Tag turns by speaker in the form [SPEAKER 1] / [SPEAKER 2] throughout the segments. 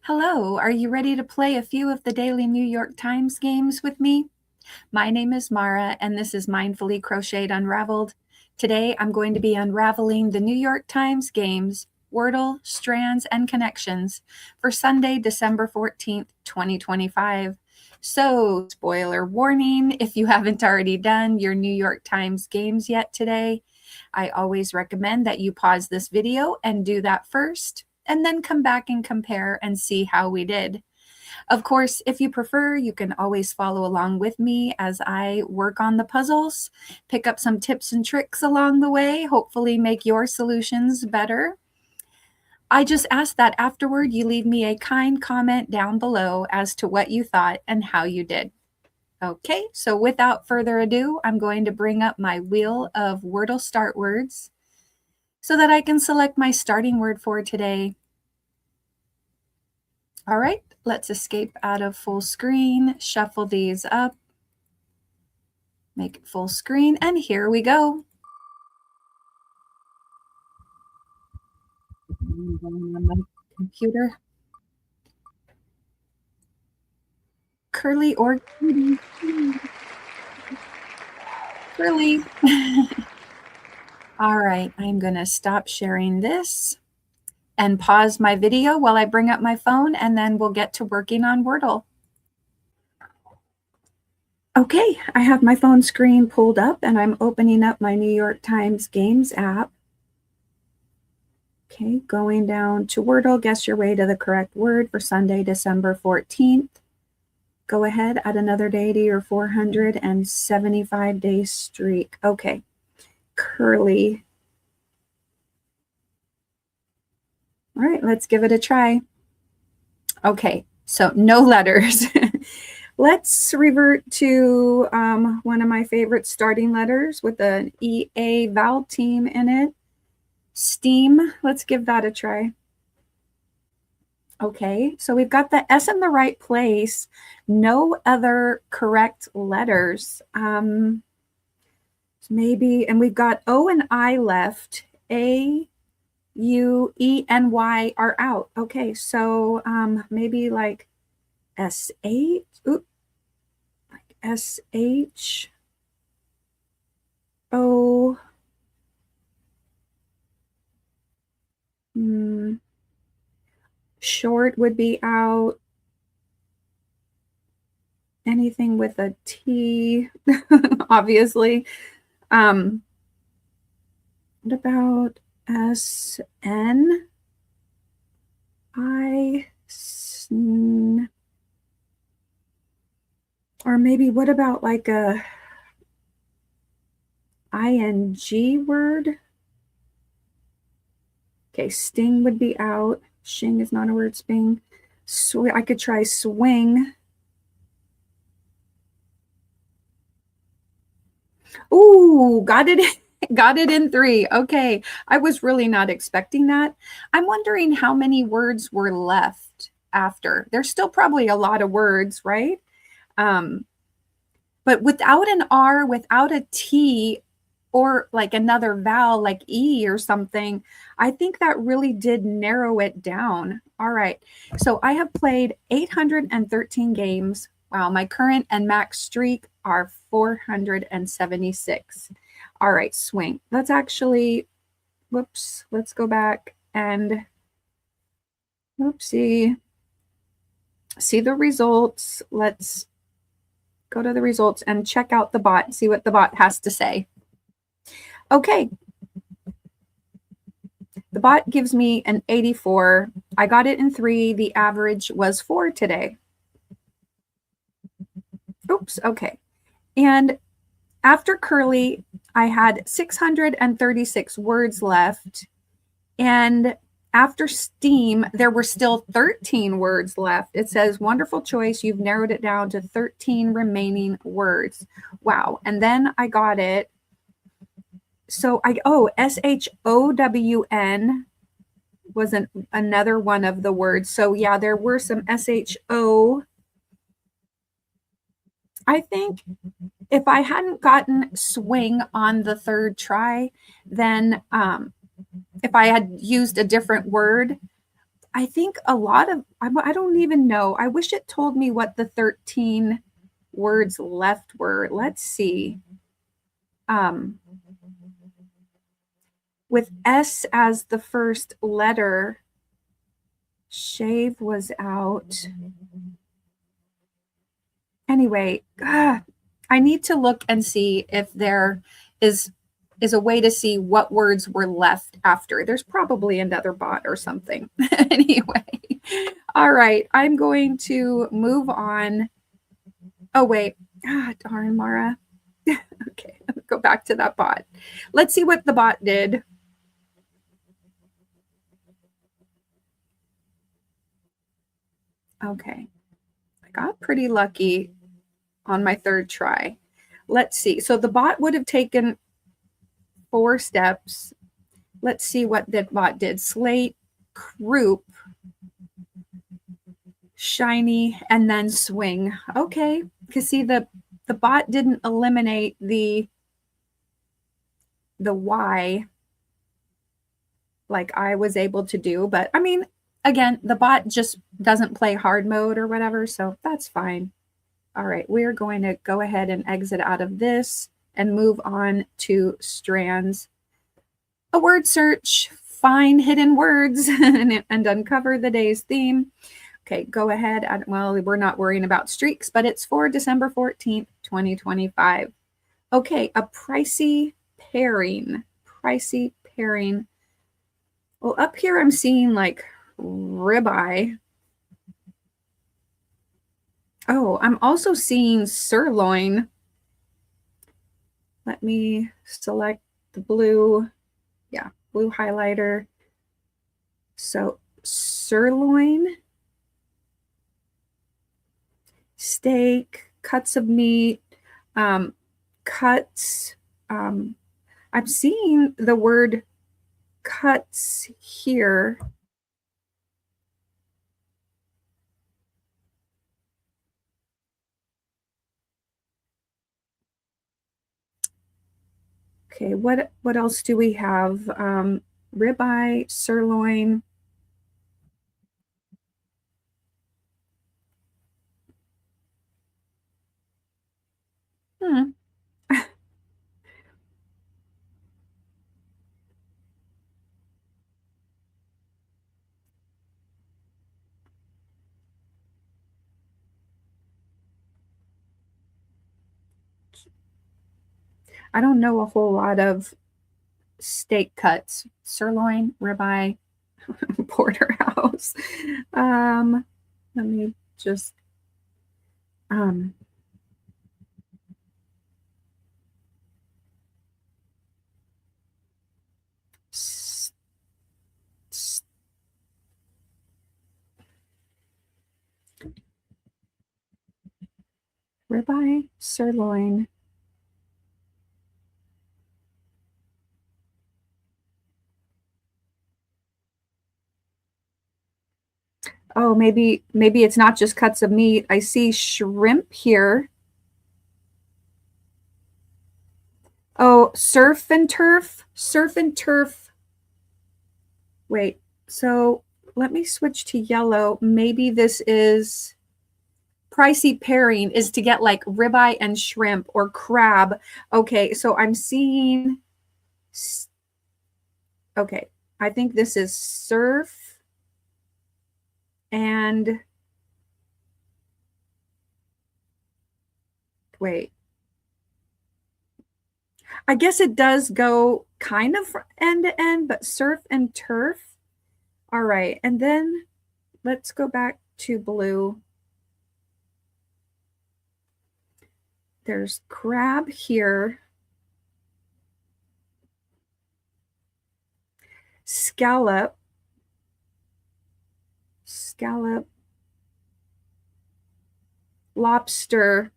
[SPEAKER 1] Hello, are you ready to play a few of the daily New York Times games with me? My name is Mara, and this is Mindfully Crocheted Unraveled. Today, I'm going to be unraveling the New York Times games, WORDLE, STRANDS, and Connections for Sunday, December 14th, 2025. So, spoiler warning, if you haven't already done your New York Times games yet today, I always recommend that you pause this video and do that first, and then come back and compare and see how we did. Of course, if you prefer, you can always follow along with me as I work on the puzzles, pick up some tips and tricks along the way, hopefully make your solutions better. I just ask that afterward you leave me a kind comment down below as to what you thought and how you did. Okay, so without further ado, I'm going to bring up my wheel of Wordle start words so that I can select my starting word for today. All right, let's escape out of full screen, shuffle these up, make it full screen, and here we go. On my computer. Curly or Cutie. Curly. All right, I'm going to stop sharing this and pause my video while I bring up my phone, and then we'll get to working on Wordle. Okay, I have my phone screen pulled up and I'm opening up my New York Times Games app. Okay, going down to Wordle, guess your way to the correct word for Sunday, December 14th. Go ahead, add another day to your 475-day streak. Okay, curly. All right, let's give it a try. Okay, so no letters. Let's revert to one of my favorite starting letters with an EA vowel team in it. Steam, let's give that a try. Okay, so we've got the S in the right place. No other correct letters. Maybe, and we've got O and I left. A, U, E, and Y are out. Okay, so maybe like S-H, like S-H, O, short would be out. Anything with a T, obviously. What about S-N, I, or maybe what about like a ING word? Okay, sting would be out. Shing is not a word. Sping. I could try swing. Ooh, got it. Got it in 3. Okay, I was really not expecting that. I'm wondering how many words were left after. There's still probably a lot of words, right? But without an R, without a T, or like another vowel like E or something, I think that really did narrow it down. All right, so I have played 813 games. Wow, my current and max streak are 476. All right, swing. Let's actually, whoops, let's go back and, whoopsie, see the results. Let's go to the results and check out the bot, see what the bot has to say. Okay. The bot gives me an 84. I got it in 3. The average was 4 today. Oops, okay. And after curly, I had 636 words left. And after steam, there were still 13 words left. It says, wonderful choice. You've narrowed it down to 13 remaining words. Wow. And then I got it. So SHOWN was another one of the words. So yeah, there were some SHO. I think if I hadn't gotten swing on the 3rd try, then if I had used a different word, I think a lot of, I don't even know. I wish it told me what the 13 words left were. Let's see. With S as the first letter, shave was out. Anyway, I need to look and see if there is a way to see what words were left after. There's probably another bot or something. Anyway, all right, I'm going to move on. Oh, wait. Darn, Mara. Okay, go back to that bot. Let's see what the bot did. Okay, I got pretty lucky on my third try. Let's see. So the bot would have taken 4 steps. Let's see what the bot did. Slate, croup, shiny, and then swing. Okay, because see the bot didn't eliminate the Y like I was able to do. But I mean, again, the bot just doesn't play hard mode or whatever, so that's fine. All right, we're going to go ahead and exit out of this and move on to Strands. A word search, find hidden words, and uncover the day's theme. Okay, go ahead. Well, we're not worrying about streaks, but it's for December 14th, 2025. Okay, a pricey pairing. Pricey pairing. Well, up here I'm seeing like ribeye. Oh, I'm also seeing sirloin. Let me select the blue. Yeah, blue highlighter. So sirloin, steak, cuts of meat, cuts. I'm seeing the word cuts here. Okay, what else do we have? Ribeye, sirloin. I don't know a whole lot of steak cuts. Sirloin, ribeye, porterhouse. Let me just ribeye, sirloin. Oh, maybe it's not just cuts of meat. I see shrimp here. Oh, surf and turf. Surf and turf. Wait, so let me switch to yellow. Maybe this is pricey pairing is to get like ribeye and shrimp or crab. Okay, so I'm seeing, okay, I think this is surf and wait. I guess it does go kind of end to end, but surf and turf. All right, and then let's go back to blue. There's crab here. Scallop. Scallop. Lobster.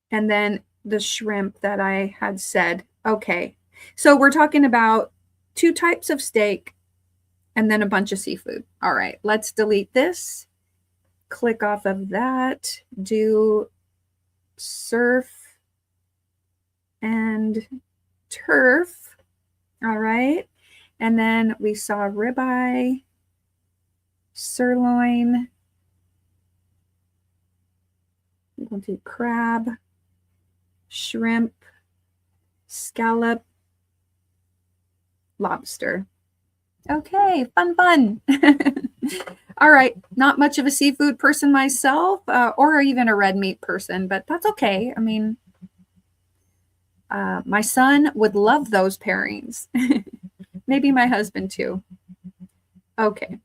[SPEAKER 1] And then the shrimp that I had said. Okay, so we're talking about 2 types of steak and then a bunch of seafood. All right, let's delete this. Click off of that. Do surf and turf. All right. And then we saw ribeye, sirloin, we'll do crab, shrimp, scallop, lobster. Okay, fun. All right, not much of a seafood person myself, or even a red meat person, but that's okay. I mean, my son would love those pairings. Maybe my husband too. Okay,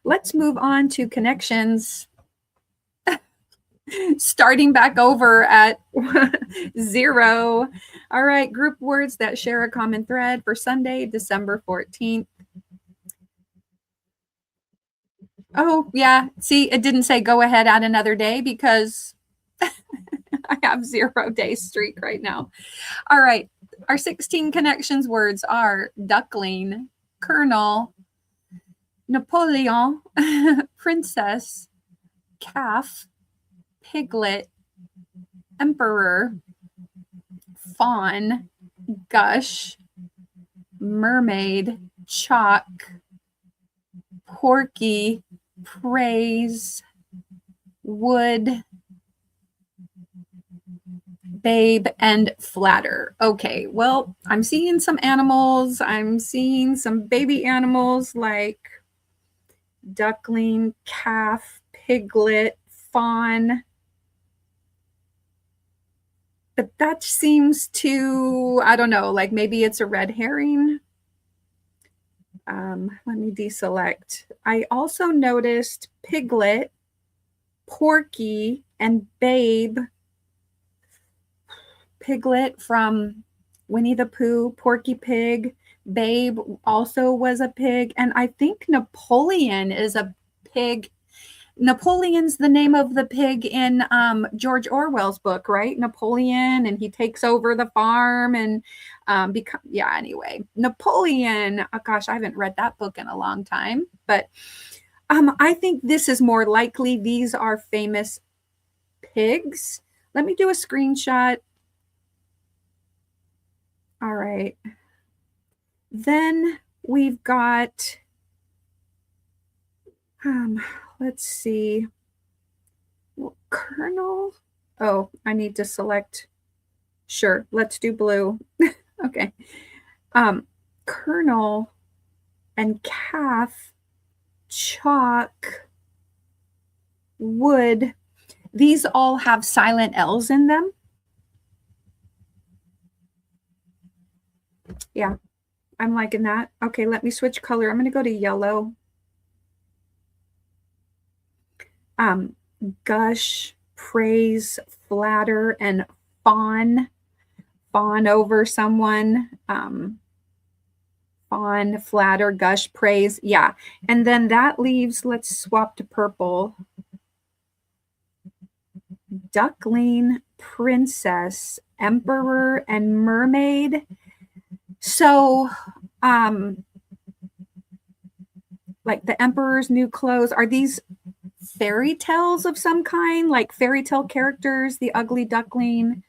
[SPEAKER 1] let's move on to connections. Starting back over at 0. All right, group words that share a common thread for Sunday, December 14th. Oh, yeah. See, it didn't say go ahead, add another day because I have 0-day streak right now. All right. Our 16 connections words are duckling, colonel, Napoleon, princess, calf, piglet, emperor, fawn, gush, mermaid, chalk, porky, praise, wood, babe, and flatter. Okay, well, I'm seeing some animals. I'm seeing some baby animals like duckling, calf, piglet, fawn. But that seems to, I don't know, like maybe it's a red herring. Let me deselect. I also noticed piglet, porky, and babe. Piglet from Winnie the Pooh, Porky Pig. Babe also was a pig. And I think Napoleon is a pig. Napoleon's the name of the pig in George Orwell's book, right? Napoleon, and he takes over the farm and anyway, Napoleon. Oh, gosh, I haven't read that book in a long time, but I think this is more likely. These are famous pigs. Let me do a screenshot. All right. Then we've got, let's see, Colonel. Oh, I need to select. Sure, let's do blue. Okay. Colonel and calf, chalk, wood. These all have silent L's in them. Yeah, I'm liking that. Okay, let me switch color. I'm going to go to yellow. Gush, praise, flatter, and fawn. Fawn over someone. Fawn, flatter, gush, praise. Yeah. And then that leaves, let's swap to purple. Duckling, princess, emperor, and mermaid. So, like the emperor's new clothes, are these fairy tales of some kind, like fairy tale characters, the ugly duckling,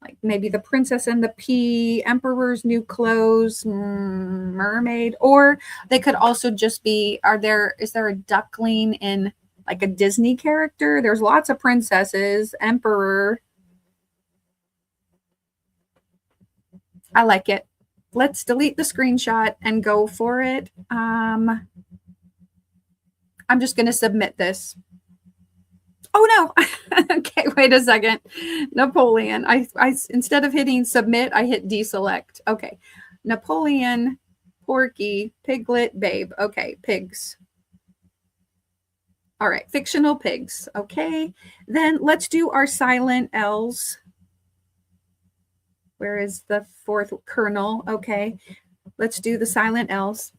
[SPEAKER 1] like maybe the princess and the pea, emperor's new clothes, mermaid, or they could also just be, is there a duckling in like a Disney character? There's lots of princesses, emperor. I like it. Let's delete the screenshot and go for it. I'm just going to submit this. Oh no. Okay, wait a second. Napoleon. I instead of hitting submit, I hit deselect. Okay. Napoleon, porky, piglet, babe. Okay, pigs. All right, fictional pigs. Okay. Then let's do our silent L's. Where is the fourth colonel? Okay. Let's do the silent L's.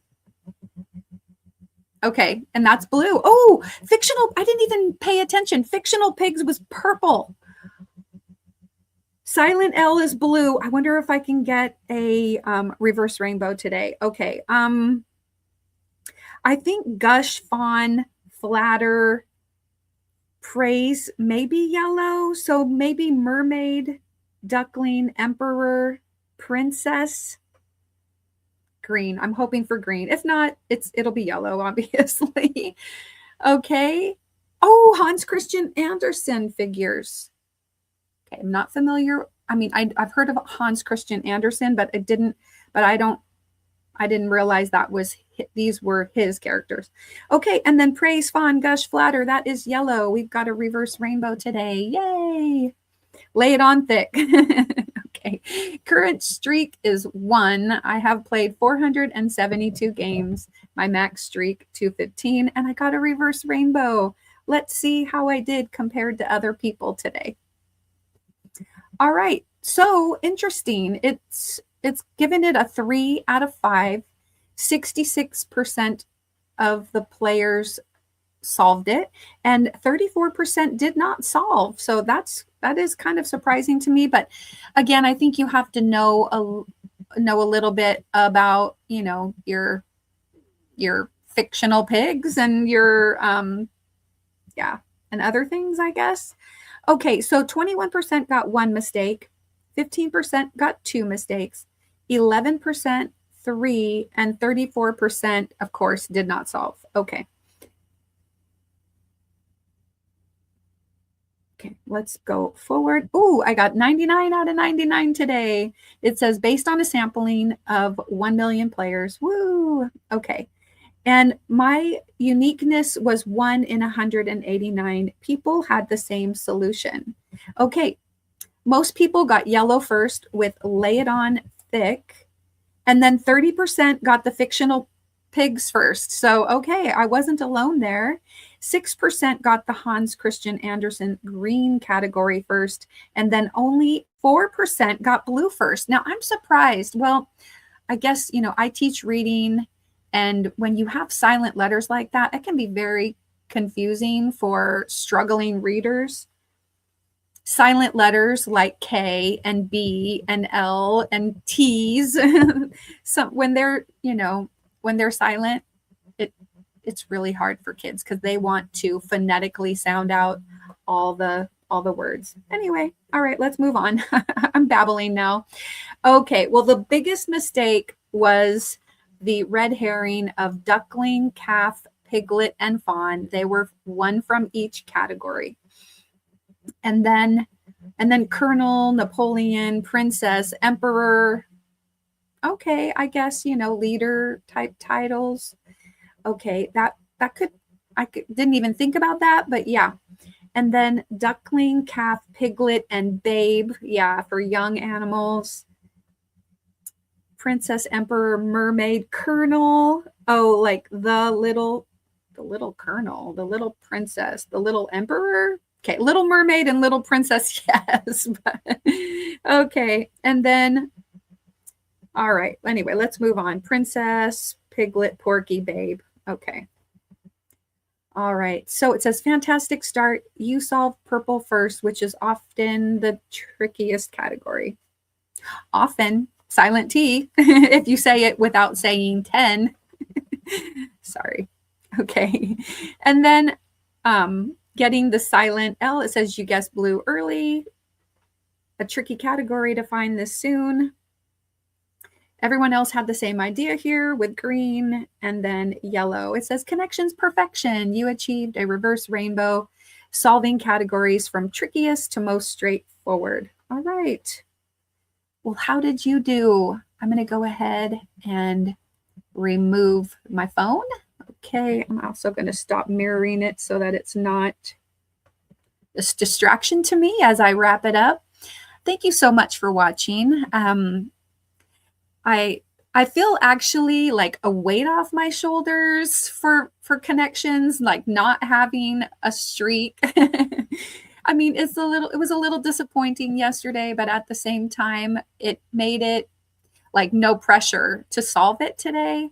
[SPEAKER 1] Okay, and that's blue. Oh, fictional. I didn't even pay attention. Fictional pigs was purple. Silent L is blue. I wonder if I can get a reverse rainbow today. Okay. I think gush, fawn, flatter, praise, maybe yellow. So maybe mermaid, duckling, emperor, princess, green. I'm hoping for green. If not, it'll be yellow, obviously. Okay. Oh, Hans Christian Andersen figures. Okay, I'm not familiar. I mean, I've heard of Hans Christian Andersen, but I didn't realize these were his characters. Okay, and then praise, fawn, gush, flatter. That is yellow. We've got a reverse rainbow today. Yay! Lay it on thick. Okay, current streak is 1. I have played 472 games. My max streak 215, and I got a reverse rainbow. Let's see how I did compared to other people today. All right, so interesting. It's given it a 3 out of 5. 66% of the players solved it, and 34% did not solve. So that is kind of surprising to me. But again, I think you have to know a little bit about, you know, your fictional pigs and your yeah, and other things, I guess. Okay, so 21% got 1 mistake, 15% got 2 mistakes, 11% 3, and 34%, of course, did not solve. Okay. Okay, let's go forward. Oh, I got 99 out of 99 today. It says based on a sampling of 1 million players. Woo! Okay. And my uniqueness was 1 in 189. People had the same solution. Okay. Most people got yellow first with lay it on thick. And then 30% got the fictional pigs first. So, okay, I wasn't alone there. 6% got the Hans Christian Andersen green category first. And then only 4% got blue first. Now, I'm surprised. Well, I guess, you know, I teach reading. And when you have silent letters like that, it can be very confusing for struggling readers. Silent letters like K and B and L and T's. So when they're, you know, when they're silent, it's really hard for kids because they want to phonetically sound out all the words. Anyway, all right, let's move on. I'm babbling now. Okay, well, the biggest mistake was the red herring of duckling, calf, piglet, and fawn. They were 1 from each category. And then Colonel, Napoleon, Princess, Emperor. Okay, I guess, you know, leader type titles. Okay, I didn't even think about that, but yeah. And then duckling, calf, piglet, and babe. Yeah, for young animals. Princess, emperor, mermaid, colonel. Oh, like the little colonel, the little princess, the little emperor. Okay, Little Mermaid and Little Princess, yes. Okay, and then, all right, anyway, let's move on. Princess, piglet, porky, babe. Okay. All right, so it says, fantastic start. You solved purple first, which is often the trickiest category. Often, silent T, if you say it without saying 10. Sorry. Okay, and then, getting the silent L, it says you guessed blue early. A tricky category to find this soon. Everyone else had the same idea here with green and then yellow. It says connections perfection. You achieved a reverse rainbow, solving categories from trickiest to most straightforward. All right. Well, how did you do? I'm going to go ahead and remove my phone. Okay, I'm also going to stop mirroring it so that it's not this distraction to me as I wrap it up. Thank you so much for watching. I feel actually like a weight off my shoulders for connections, like not having a streak. I mean, it was a little disappointing yesterday, but at the same time, it made it like no pressure to solve it today.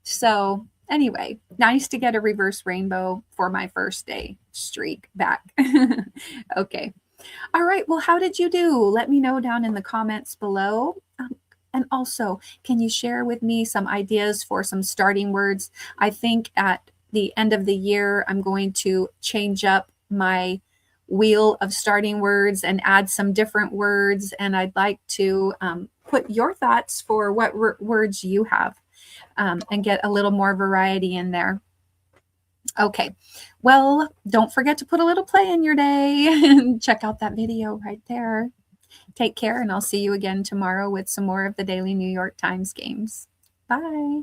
[SPEAKER 1] So anyway, nice to get a reverse rainbow for my first day streak back. Okay. All right. Well, how did you do? Let me know down in the comments below. And also, can you share with me some ideas for some starting words? I think at the end of the year, I'm going to change up my wheel of starting words and add some different words. And I'd like to put your thoughts for what words you have. and get a little more variety in there. Okay, well, don't forget to put a little play in your day and check out that video right there. Take care, and I'll see you again tomorrow with some more of the daily New York Times games. Bye.